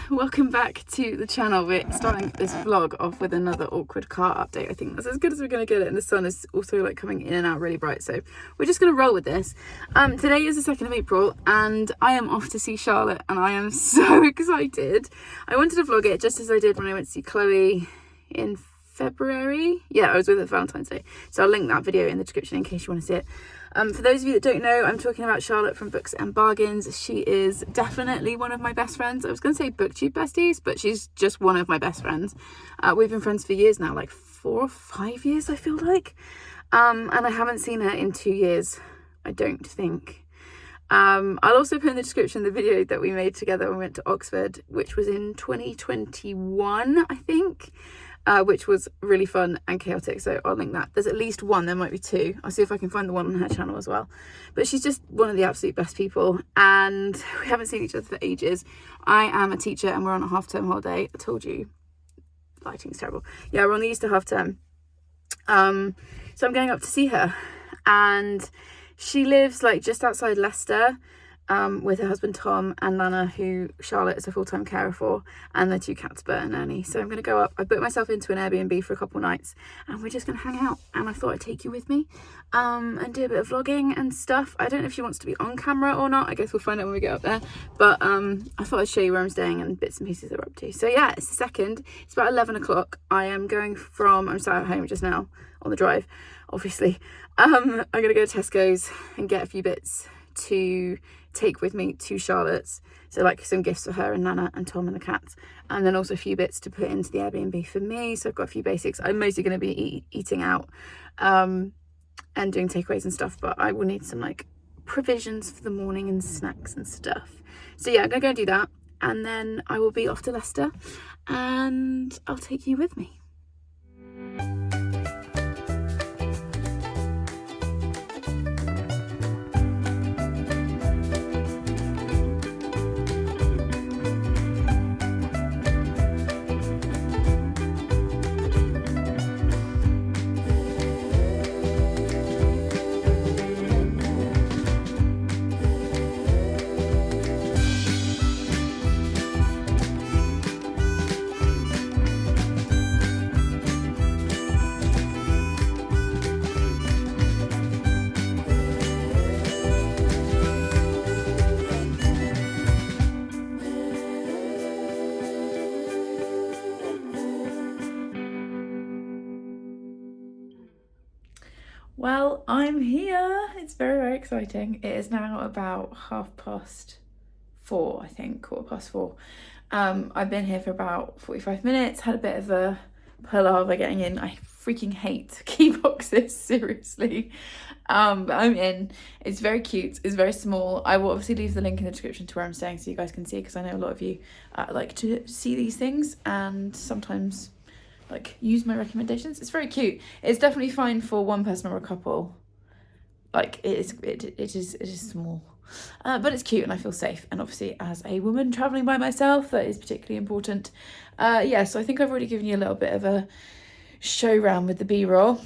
welcome back to the channel. We're starting this vlog off with another awkward car update. I think that's as good as we're going to get it, and the sun is also like coming in and out really bright, so we're just going to roll with this. Today is the 2nd of April and I am off to see Charlotte and I am so excited. I wanted to vlog it just as I did when I went to see Chloe in February. Yeah, I was with her for Valentine's Day, so I'll link that video in the description in case you want to see it. For those of you that don't know, I'm talking about Charlotte from Books and Bargains. She is definitely one of my best friends. I was going to say Booktube besties, but she's just one of my best friends. We've been friends for years now, like 4 or 5 years, I feel like. And I haven't seen her in 2 years, I don't think. I'll also put in the description the video that we made together when we went to Oxford, which was in 2021, I think. Which was really fun and chaotic, so I'll link that. There's at least one, there might be 2. I'll see if I can find the one on her channel as well. But she's just one of the absolute best people, and we haven't seen each other for ages. I am a teacher and we're on a half-term holiday. I told you, lighting's terrible. Yeah, we're on the Easter half-term. So I'm going up to see her, and she lives like just outside Leicester, with her husband Tom and Nana, who Charlotte is a full-time carer for, and their 2 cats, Bert and Ernie. So I'm going to go up. I booked myself into an Airbnb for a couple nights and we're just going to hang out, and I thought I'd take you with me and do a bit of vlogging and stuff. I don't know if she wants to be on camera or not. I guess we'll find out when we get up there, but I thought I'd show you where I'm staying and bits and pieces that we're up to. So yeah, it's the 2nd. It's about 11 o'clock. I am going from, I'm sat at home just now on the drive, obviously. I'm going to go to Tesco's and get a few bits to take with me to Charlotte's, so like some gifts for her and Nana and Tom and the cats, and then also a few bits to put into the Airbnb for me. So I've got a few basics. I'm mostly going to be eating out and doing takeaways and stuff, but I will need some like provisions for the morning and snacks and stuff. So yeah, I'm gonna go and do that, and then I will be off to Leicester and I'll take you with me. Well, I'm here. It's very, very exciting. It is now about 4:30, I think, 4:15. I've been here for about 45 minutes, had a bit of a palaver getting in. I freaking hate key boxes, seriously. But I'm in. It's very cute. It's very small. I will obviously leave the link in the description to where I'm staying so you guys can see, because I know a lot of you like to see these things and sometimes like use my recommendations. It's very cute. It's definitely fine for one person or a couple. Like it is small, but it's cute and I feel safe. And obviously as a woman traveling by myself, that is particularly important. Yeah, so I think I've already given you a little bit of a show round with the B-roll.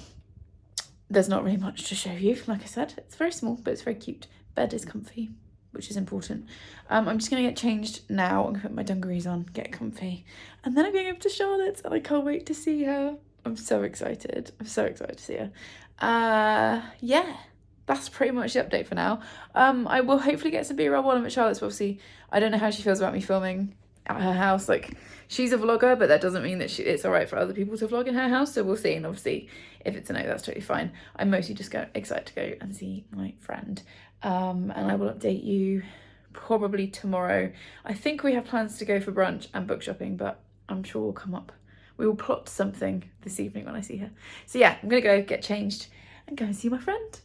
There's not really much to show you. Like I said, it's very small, but it's very cute. Bed is comfy, which is important. I'm just gonna get changed now. I'm gonna put my dungarees on, get comfy, and then I'm going over to Charlotte's, and I can't wait to see her. I'm so excited. I'm so excited to see her. Yeah, that's pretty much the update for now. I will hopefully get some B-roll while I'm at Charlotte's, but obviously I don't know how she feels about me filming at her house. Like, she's a vlogger, but that doesn't mean that it's all right for other people to vlog in her house, so we'll see. And obviously if it's a no, that's totally fine. I'm mostly just excited to go and see my friend, and I will update you probably tomorrow. I think we have plans to go for brunch and book shopping, but I'm sure we'll come up. We will plot something this evening when I see her. So yeah, I'm gonna go get changed and go and see my friend.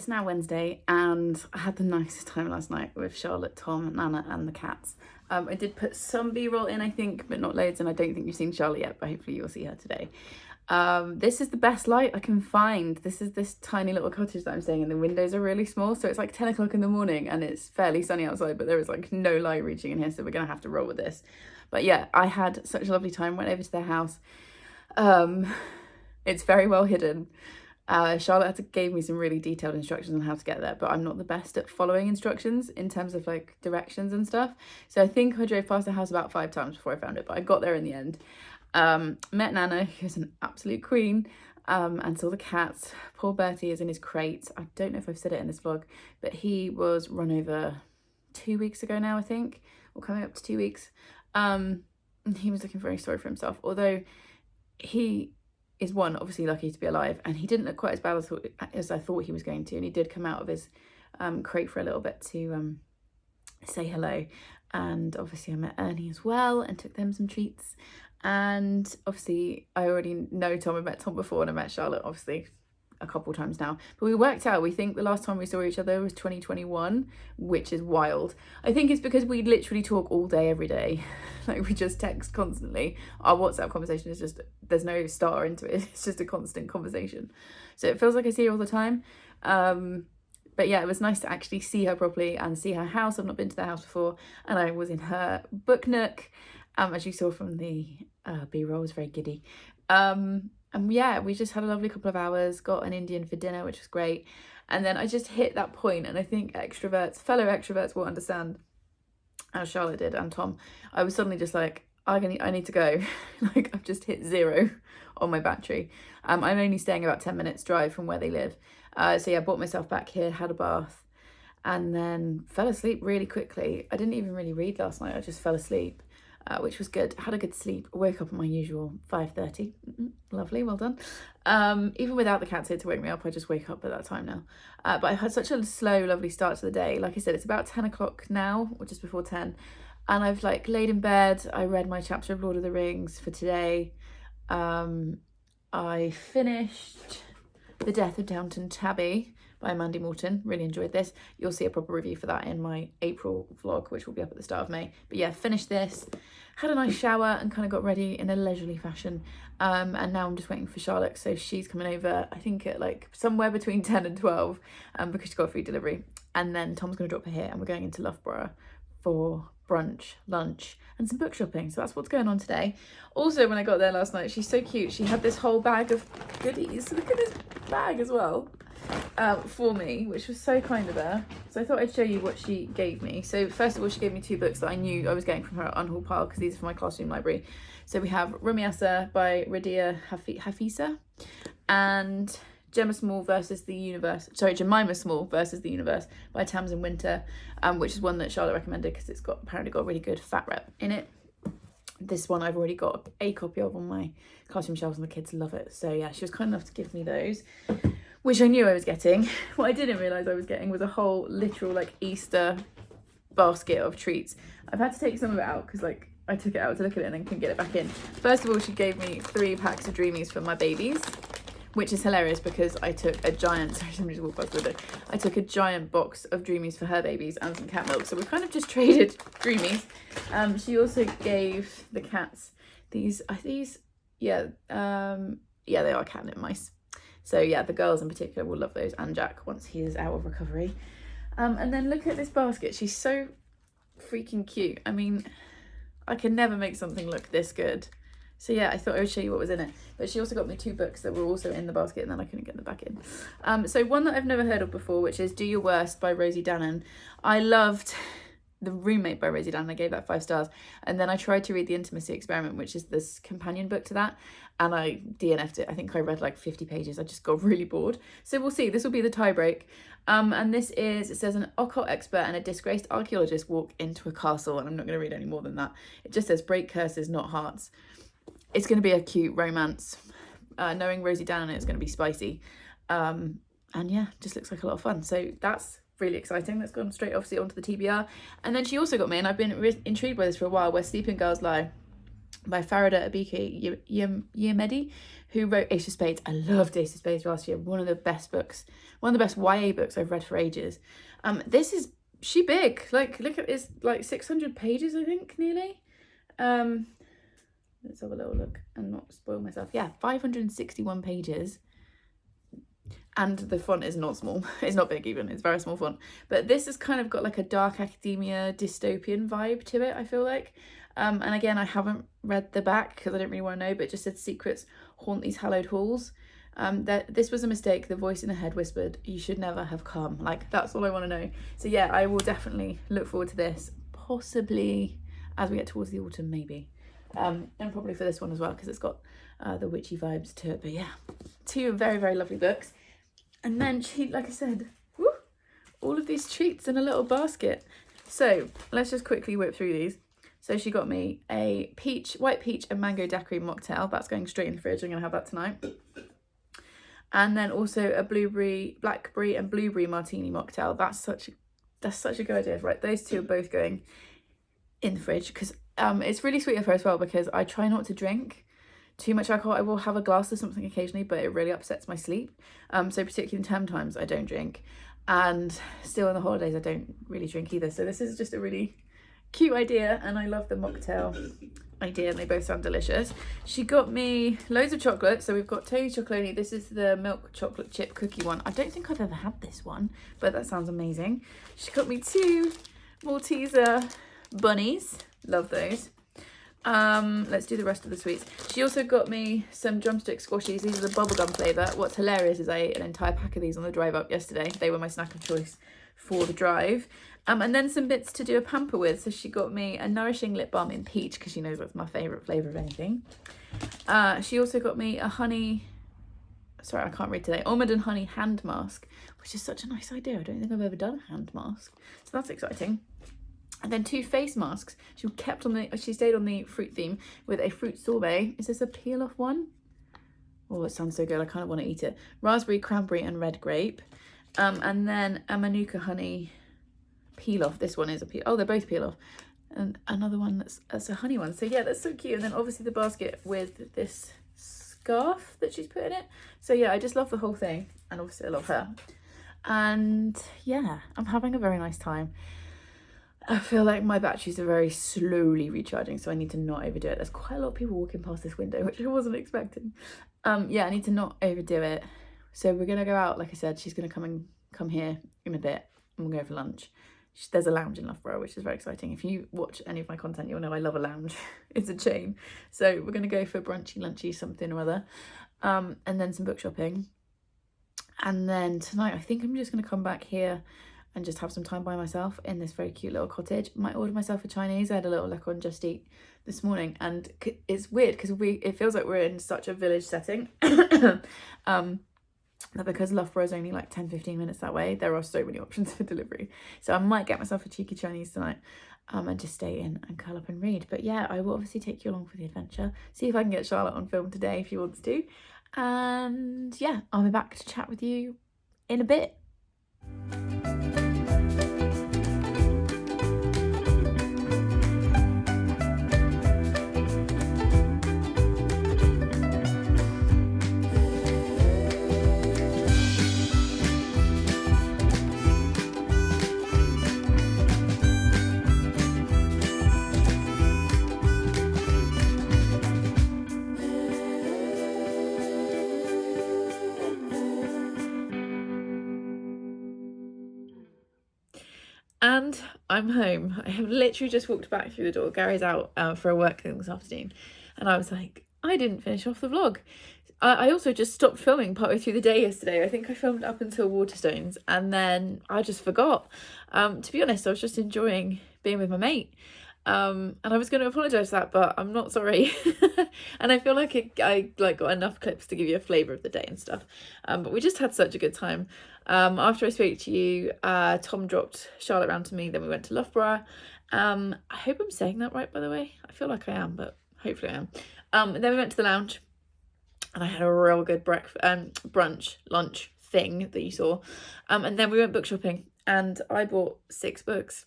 it's now Wednesday and I had the nicest time last night with Charlotte, Tom, Nana and the cats. I did put some B-roll in, I think, but not loads, and I don't think you've seen Charlotte yet, but hopefully you'll see her today. This is the best light I can find. This is this tiny little cottage that I'm staying in. The windows are really small, so it's like 10 o'clock in the morning and it's fairly sunny outside, but there is like no light reaching in here, so we're gonna have to roll with this. But yeah, I had such a lovely time, went over to their house. It's very well hidden. Charlotte gave me some really detailed instructions on how to get there, but I'm not the best at following instructions in terms of like directions and stuff. So I think I drove past the house about 5 times before I found it, but I got there in the end. Met Nana, who's an absolute queen, and saw the cats. Poor Bertie is in his crate. I don't know if I've said it in this vlog, but he was run over 2 weeks ago now, I think, or coming up to 2 weeks. He was looking very sorry for himself, although he is obviously lucky to be alive, and he didn't look quite as bad as I thought he was going to, and he did come out of his crate for a little bit to say hello. And obviously I met Ernie as well and took them some treats. And obviously I already know Tom. I met Tom before, and I met Charlotte obviously a couple times now, but we worked out, we think the last time we saw each other was 2021, which is wild. I think it's because we literally talk all day every day. Like, we just text constantly. Our WhatsApp conversation is just, there's no starter into it, it's just a constant conversation, so it feels like I see her all the time. But yeah, it was nice to actually see her properly and see her house. I've not been to their house before, and I was in her book nook, as you saw from the B-roll. Was very giddy. And yeah, we just had a lovely couple of hours, got an Indian for dinner, which was great. And then I just hit that point, and I think fellow extroverts will understand, as Charlotte did and Tom. I was suddenly just like, I need to go. Like, I've just hit 0 on my battery. I'm only staying about 10 minutes drive from where they live. So yeah, brought myself back here, had a bath, and then fell asleep really quickly. I didn't even really read last night, I just fell asleep. Which was good. Had a good sleep. Woke up at my usual 5:30. Lovely, well done. Even without the cats here to wake me up, I just wake up at that time now. But I had such a slow, lovely start to the day. Like I said, it's about 10 o'clock now, or just before 10. And I've like laid in bed. I read my chapter of Lord of the Rings for today. I finished The Death of Downton Abbey by Mandy Moulton. Really enjoyed this. You'll see a proper review for that in my April vlog, which will be up at the start of May. But yeah, finished this, had a nice shower, and kind of got ready in a leisurely fashion. And now I'm just waiting for Charlotte, so she's coming over, I think at like somewhere between 10 and 12, because she's got a free delivery. And then Tom's going to drop her here, and we're going into Loughborough for brunch, lunch, and some book shopping. So that's what's going on today. Also, when I got there last night, she's so cute. She had this whole bag of goodies. Look at this bag as well. For me, which was so kind of her. So I thought I'd show you what she gave me. So first of all, she gave me 2 books that I knew I was getting from her at Unhaul Pile, because these are for my classroom library. So we have Rumiasa by Radia Hafisa and Jemima Small versus the Universe by Tamsin Winter, which is one that Charlotte recommended because it's apparently got a really good fat rep in it. This one I've already got a copy of on my classroom shelves, and the kids love it. So yeah, she was kind enough to give me those, which I knew I was getting. What I didn't realise I was getting was a whole literal like Easter basket of treats. I've had to take some of it out because like I took it out to look at it and then couldn't get it back in. First of all, she gave me 3 packs of Dreamies for my babies, which is hilarious because I took a giant, sorry, somebody just walked past with it. I took a giant box of Dreamies for her babies and some cat milk. So we kind of just traded Dreamies. She also gave the cats these, yeah, they are catnip mice. So yeah, the girls in particular will love those, and Jack once he is out of recovery. And then look at this basket. She's so freaking cute. I mean, I can never make something look this good. So yeah, I thought I would show you what was in it. But she also got me 2 books that were also in the basket, and then I couldn't get them back in. So one that I've never heard of before, which is Do Your Worst by Rosie Dannon. I loved The Roommate by Rosie Dannon. I gave that 5 stars. And then I tried to read The Intimacy Experiment, which is this companion book to that, and I DNF'd it. I think I read like 50 pages. I just got really bored. So we'll see. This will be the tie break. And this is, it says, an occult expert and a disgraced archaeologist walk into a castle. And I'm not going to read any more than that. It just says break curses, not hearts. It's going to be a cute romance. Knowing Rosie Dannon, it's going to be spicy. And yeah, just looks like a lot of fun. So that's really exciting. That's gone straight obviously onto the TBR. And then she also got me, and I've been intrigued by this for a while, Where Sleeping Girls Lie by Farida Abiki Yemedi, who wrote Ace of Spades. I loved Ace of Spades last year. One of the best YA books I've read for ages. This is big. Like, look at, it's like 600 pages, I think, nearly. Let's have a little look and not spoil myself. Yeah, 561 pages. And the font is not small. It's not big even. It's very small font. But this has kind of got like a dark academia dystopian vibe to it, I feel like. And again, I haven't read the back because I don't really want to know, but it just said secrets haunt these hallowed halls. That this was a mistake. The voice in the head whispered, "You should never have come." Like, that's all I want to know. So yeah, I will definitely look forward to this. Possibly as we get towards the autumn, maybe. And probably for this one as well, because it's got the witchy vibes to it. But yeah, two very, very lovely books. And then she, like I said, woo, all of these treats in a little basket. So let's just quickly whip through these. So she got me a white peach and mango daiquiri mocktail. That's going straight in the fridge. I'm going to have that tonight. And then also a blackberry and blueberry martini mocktail. That's such a good idea, right? Those two are both going in the fridge because it's really sweet of her as well, because I try not to drink too much alcohol. I will have a glass of something occasionally, but it really upsets my sleep. So particularly in term times, I don't drink. And still in the holidays, I don't really drink either. So this is just a really cute idea, and I love the mocktail idea, and they both sound delicious. She got me loads of chocolate. So we've got Tony Chocolonely. This is the milk chocolate chip cookie one. I don't think I've ever had this one, but that sounds amazing. She got me 2 Malteser bunnies. Love those. Let's do the rest of the sweets. She also got me some drumstick squashies. These are the bubblegum flavour. What's hilarious is I ate an entire pack of these on the drive up yesterday. They were my snack of choice for the drive. And then some bits to do a pamper with. So she got me a nourishing lip balm in peach, because she knows that's my favourite flavour of anything. She also got me a almond and honey hand mask, which is such a nice idea. I don't think I've ever done a hand mask. So that's exciting. And then 2 face masks. She stayed on the fruit theme with a fruit sorbet. Is this a peel off one? Oh, it sounds so good. I kind of want to eat it. Raspberry, cranberry and red grape. And then a Manuka honey peel off. This one is a peel. Oh, they're both peel off. And another one that's a honey one. So yeah, that's so cute. And then obviously the basket with this scarf that she's put in it. So yeah, I just love the whole thing. And obviously I love her. And yeah, I'm having a very nice time. I feel like my batteries are very slowly recharging, so I need to not overdo it. There's quite a lot of people walking past this window, which I wasn't expecting. Yeah, I need to not overdo it. So we're going to go out. Like I said, she's going to come here in a bit, and we'll go for lunch. There's a lounge in Loughborough, which is very exciting. If you watch any of my content, you'll know I love a lounge. It's a chain. So we're going to go for brunchy, lunchy, something or other. And then some book shopping. And then tonight, I think I'm just going to come back here and just have some time by myself in this very cute little cottage. Might order myself a Chinese. I had a little look on Just Eat this morning, and it's weird because it feels like we're in such a village setting. That because Loughborough is only like 10-15 minutes that way, there are so many options for delivery. So I might get myself a cheeky Chinese tonight, and just stay in and curl up and read. But yeah, I will obviously take you along for the adventure. See if I can get Charlotte on film today if she wants to. And yeah, I'll be back to chat with you in a bit. And I'm home. I have literally just walked back through the door. Gary's out for a work thing this afternoon. And I was like, I didn't finish off the vlog. I also just stopped filming partway through the day yesterday. I think I filmed up until Waterstones, and then I just forgot. To be honest, I was just enjoying being with my mate. And I was going to apologise for that, but I'm not sorry. And I feel like I got enough clips to give you a flavour of the day and stuff. But we just had such a good time. After I spoke to you, Tom dropped Charlotte round to me. Then we went to Loughborough. I hope I'm saying that right, by the way. I feel like I am, but hopefully I am. And then we went to the lounge, and I had a real good brunch, lunch thing that you saw. And then we went book shopping, and I bought 6 books.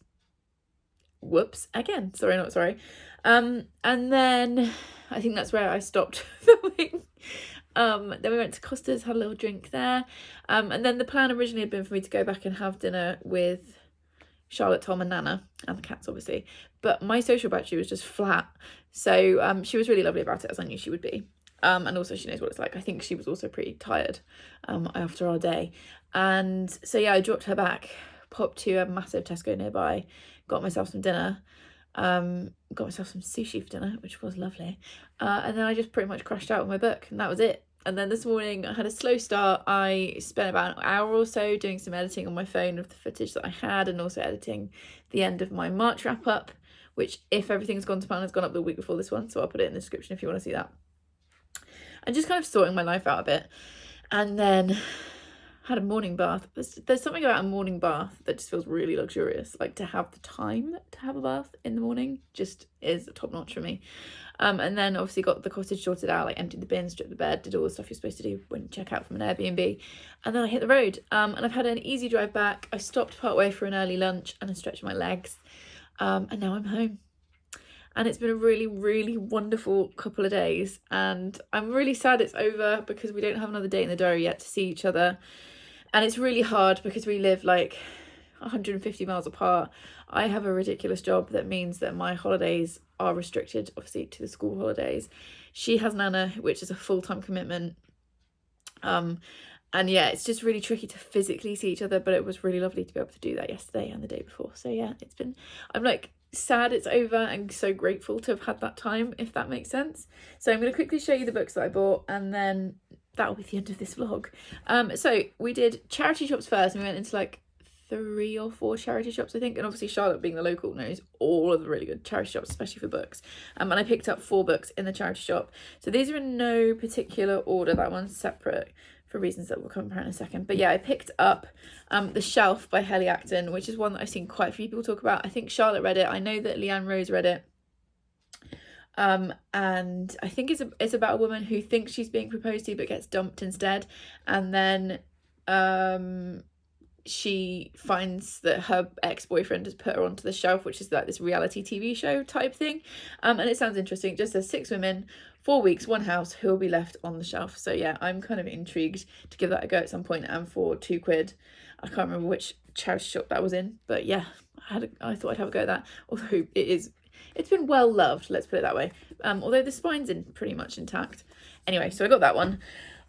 whoops, again, sorry, not sorry. And then I think that's where I stopped filming. Then we went to Costa's, had a little drink there. And then the plan originally had been for me to go back and have dinner with Charlotte, Tom and Nana, and the cats obviously, but my social battery was just flat. So she was really lovely about it, as I knew she would be. And also she knows what it's like. I think she was also pretty tired after our day. And so yeah, I dropped her back, popped to a massive Tesco nearby, got myself some dinner, got myself some sushi for dinner, which was lovely. And then I just pretty much crashed out with my book, and that was it. And then this morning I had a slow start. I spent about an hour or so doing some editing on my phone of the footage that I had, and also editing the end of my March wrap up, which, if everything's gone to plan, has gone up the week before this one, so I'll put it in the description if you want to see that. And just kind of sorting my life out a bit. And then had a morning bath. There's something about a morning bath that just feels really luxurious. Like, to have the time to have a bath in the morning just is top notch for me. And then obviously got the cottage sorted out, like emptied the bins, stripped the bed, did all the stuff you're supposed to do when you check out from an Airbnb. And then I hit the road. And I've had an easy drive back. I stopped partway for an early lunch and I stretched my legs. And now I'm home. And it's been a really, really wonderful couple of days. And I'm really sad it's over because we don't have another date in the diary yet to see each other. And it's really hard because we live like 150 miles apart. I have a ridiculous job that means that my holidays are restricted, obviously, to the school holidays. She has Nana, which is a full-time commitment. And yeah, it's just really tricky to physically see each other, but it was really lovely to be able to do that yesterday and the day before. So yeah, I'm like sad it's over and so grateful to have had that time, if that makes sense. So I'm going to quickly show you the books that I bought, and then that'll be the end of this vlog. So we did charity shops first, and we went into like 3 or 4 charity shops, I think, and obviously Charlotte, being the local, knows all of the really good charity shops, especially for books. And I picked up 4 books in the charity shop. So these are in no particular order. That one's separate for reasons that will come apparent in a second. But yeah, I picked up The Shelf by Helly Acton, which is one that I've seen quite a few people talk about. I think Charlotte read it. I know that Leanne Rose read it. And I think it's about a woman who thinks she's being proposed to but gets dumped instead, and then she finds that her ex-boyfriend has put her onto The Shelf, which is like this reality TV show type thing. And it sounds interesting. It just says 6 women, 4 weeks, 1 house, who will be left on the shelf. So yeah, I'm kind of intrigued to give that a go at some point. And for £2, I can't remember which charity shop that was in, but yeah, I thought I'd have a go at that. Although it's been well loved, let's put it that way. Although the spine's pretty much intact. Anyway, so I got that one.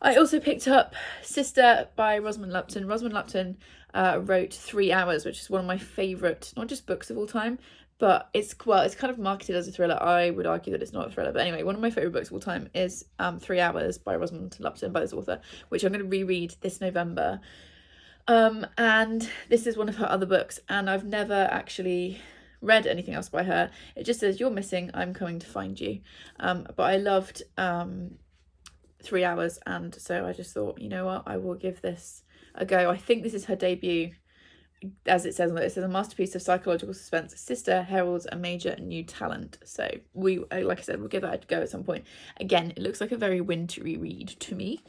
I also picked up Sister by Rosamund Lupton. Rosamund Lupton wrote 3 Hours, which is one of my favourite, not just books of all time, but it's kind of marketed as a thriller. I would argue that it's not a thriller, but anyway, one of my favourite books of all time is 3 Hours by Rosamund Lupton, by this author, which I'm going to reread this November. And this is one of her other books, and I've never actually read anything else by her. It just says, "You're missing, I'm coming to find you." But I loved 3 Hours, and so I just thought, you know what, I will give this a go. I think this is her debut, as it says on it. It says, a masterpiece of psychological suspense. Sister heralds a major new talent. So like I said, we'll give that a go at some point. Again, it looks like a very wintry read to me.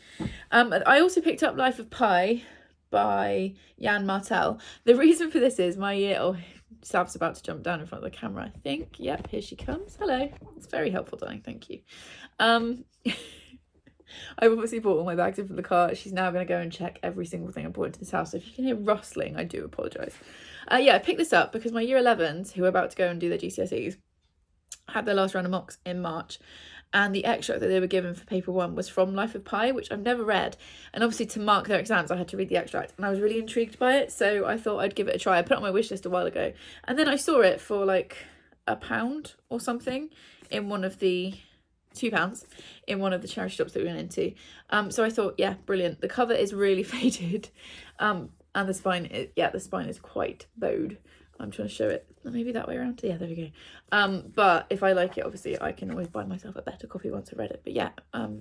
I also picked up Life of Pi by Jan Martel. The reason for this is my year... Oh, Sav's about to jump down in front of the camera, I think. Yep, here she comes. Hello. It's very helpful, darling. Thank you. I've obviously brought all my bags in from the car. She's now going to go and check every single thing I brought into this house. So if you can hear rustling, I do apologise. Yeah, I picked this up because my year 11s, who are about to go and do their GCSEs, had their last round of mocks in March. And the extract that they were given for paper 1 was from Life of Pi, which I've never read. And obviously to mark their exams, I had to read the extract. And I was really intrigued by it, so I thought I'd give it a try. I put it on my wish list a while ago. And then I saw it for like £1 or something in one of the... £2 in one of the charity shops that we went into. So I thought, yeah, brilliant. The cover is really faded. And the spine is quite bowed. I'm trying to show it maybe that way around. Yeah, there we go. But if I like it, obviously I can always buy myself a better copy once I've read it. But yeah,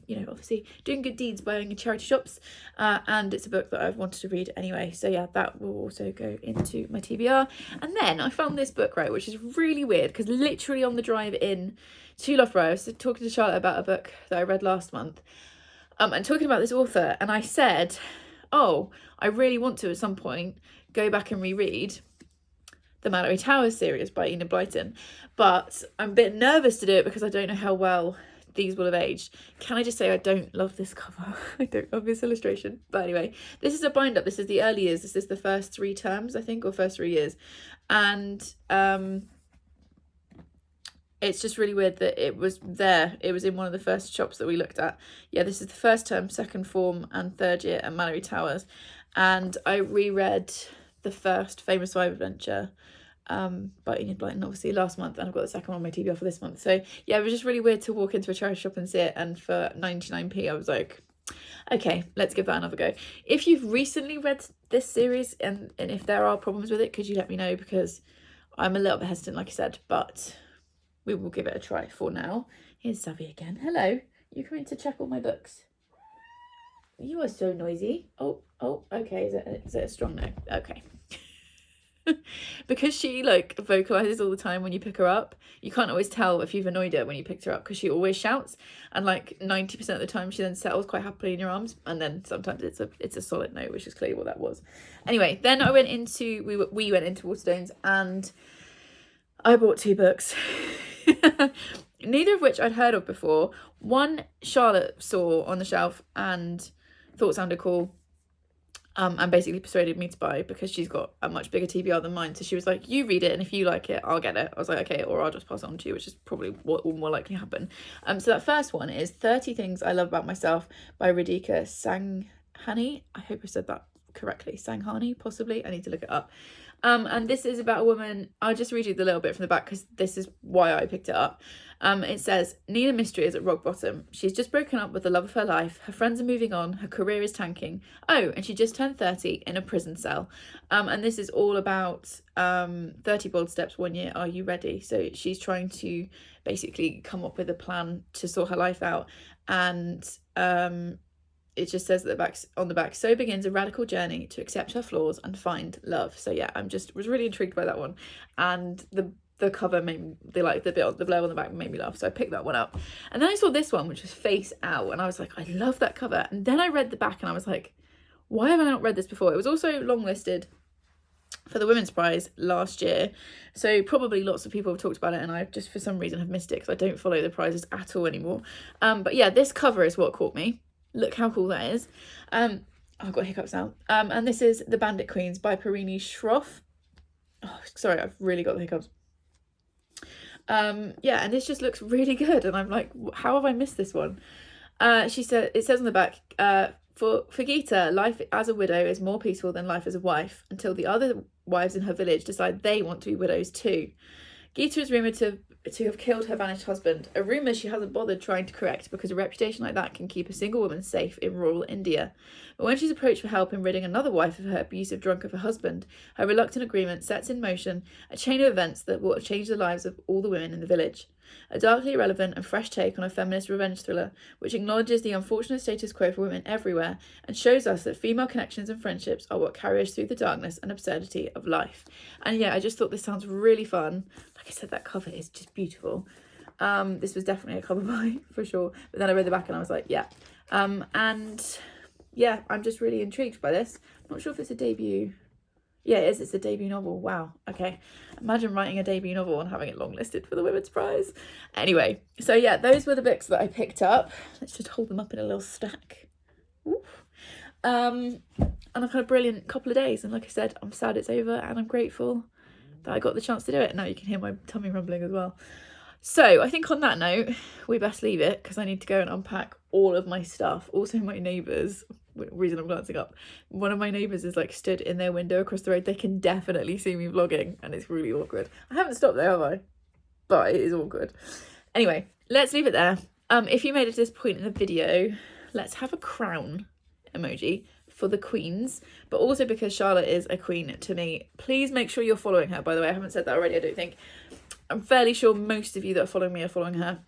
you know, obviously doing good deeds buying in charity shops, and it's a book that I've wanted to read anyway. So yeah, that will also go into my TBR. And then I found this book, right, which is really weird because literally on the drive in to Loughborough, I was talking to Charlotte about a book that I read last month, and talking about this author, and I said, oh, I really want to at some point go back and reread the Mallory Towers series by Enid Blyton, but I'm a bit nervous to do it because I don't know how well these will have aged. Can I just say I don't love this cover? I don't love this illustration. But anyway, this is a bind up. This is the early years. This is the first 3 terms, I think, or first 3 years. And it's just really weird that it was there. It was in one of the first shops that we looked at. Yeah, this is the first term, second form and third year at Mallory Towers. And I reread the first Famous Five adventure by Enid Blyton, obviously, last month, and I've got the second one on my TBR for this month. So yeah, it was just really weird to walk into a charity shop and see it, and for 99p I was like, okay, let's give that another go. If you've recently read this series and if there are problems with it, could you let me know, because I'm a little bit hesitant, like I said, but we will give it a try for now. Here's Savvy again. Hello, you coming to check all my books? You are so noisy. Oh, okay, is it a strong no? Okay. Because she like vocalizes all the time when you pick her up, you can't always tell if you've annoyed her when you picked her up, because she always shouts, and like 90% of the time she then settles quite happily in your arms, and then sometimes it's a solid no, which is clearly what that was. Anyway, then I went into we went into Waterstones, and I bought 2 books. Neither of which I'd heard of before. One Charlotte saw on the shelf and thought sounded cool, and basically persuaded me to buy, because she's got a much bigger TBR than mine. So she was like, you read it, and if you like it, I'll get it. I was like, okay, or I'll just pass it on to you, which is probably what will more likely happen. So that first one is 30 Things I Love About Myself by Radhika Sanghani. I hope I said that correctly. Sanghani, possibly. I need to look it up. And this is about a woman. I'll just read you the little bit from the back, because this is why I picked it up. It says, Nina Mystery is at rock bottom. She's just broken up with the love of her life. Her friends are moving on. Her career is tanking. Oh, and she just turned 30 in a prison cell. And this is all about 30 Bold Steps, 1 year. Are you ready? So she's trying to basically come up with a plan to sort her life out. And it just says that on the back, so begins a radical journey to accept her flaws and find love. So yeah, was really intrigued by that one, and the cover made the blurb on the back made me laugh, so I picked that one up. And then I saw this one, which was Face Out, and I was like, I love that cover. And then I read the back and I was like, why have I not read this before? It was also longlisted for the Women's Prize last year, so probably lots of people have talked about it, and I just for some reason have missed it because I don't follow the prizes at all anymore. But yeah, this cover is what caught me. Look how cool that is. I've got hiccups now. And this is The Bandit Queens by Parini Shroff. Oh, sorry, I've really got the hiccups. Yeah, and this just looks really good, and I'm like, how have I missed this one? It says on the back, for Geeta, life as a widow is more peaceful than life as a wife, until the other wives in her village decide they want to be widows too. Geeta is rumoured to have killed her vanished husband, a rumour she hasn't bothered trying to correct, because a reputation like that can keep a single woman safe in rural India. But when she's approached for help in ridding another wife of her abusive drunk of her husband, her reluctant agreement sets in motion a chain of events that will change the lives of all the women in the village. A darkly relevant and fresh take on a feminist revenge thriller, which acknowledges the unfortunate status quo for women everywhere and shows us that female connections and friendships are what carry us through the darkness and absurdity of life. And yeah, I just thought this sounds really fun. Like I said, that cover is just beautiful. This was definitely a cover buy for sure. But then I read the back and I was like, yeah. And yeah, I'm just really intrigued by this. I'm not sure if it's a debut. Yeah, it is. It's a debut novel. Wow. Okay. Imagine writing a debut novel and having it longlisted for the Women's Prize. Anyway, so yeah, those were the books that I picked up. Let's just hold them up in a little stack. Oof. And I've had a brilliant couple of days. And like I said, I'm sad it's over, and I'm grateful that I got the chance to do it. Now you can hear my tummy rumbling as well. So I think on that note, we best leave it, because I need to go and unpack all of my stuff. Also, my neighbours, reason I'm glancing up, one of my neighbours is like stood in their window across the road. They can definitely see me vlogging, and it's really awkward. I haven't stopped there, have I? But it is awkward. Anyway, let's leave it there. If you made it to this point in the video, let's have a crown emoji for the queens, but also because Charlotte is a queen to me. Please make sure you're following her, by the way. I haven't said that already, I don't think. I'm fairly sure most of you that are following me are following her.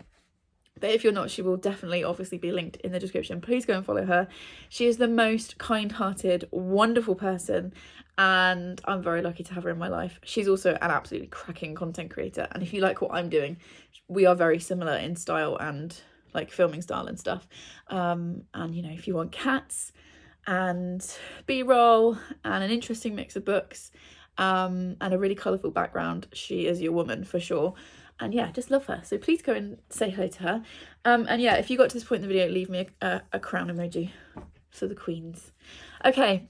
But if you're not, she will definitely obviously be linked in the description. Please go and follow her. She is the most kind-hearted, wonderful person, and I'm very lucky to have her in my life. She's also an absolutely cracking content creator, and if you like what I'm doing, we are very similar in style and like filming style and stuff. And you know, if you want cats and B-roll and an interesting mix of books and a really colourful background. She is your woman for sure. And yeah, just love her. So please go and say hello to her. And yeah, if you got to this point in the video, leave me a crown emoji for the queens. Okay,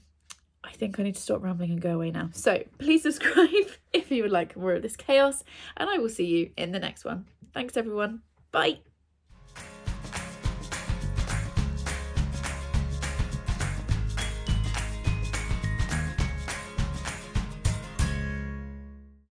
I think I need to stop rambling and go away now. So please subscribe if you would like more of this chaos, and I will see you in the next one. Thanks everyone. Bye.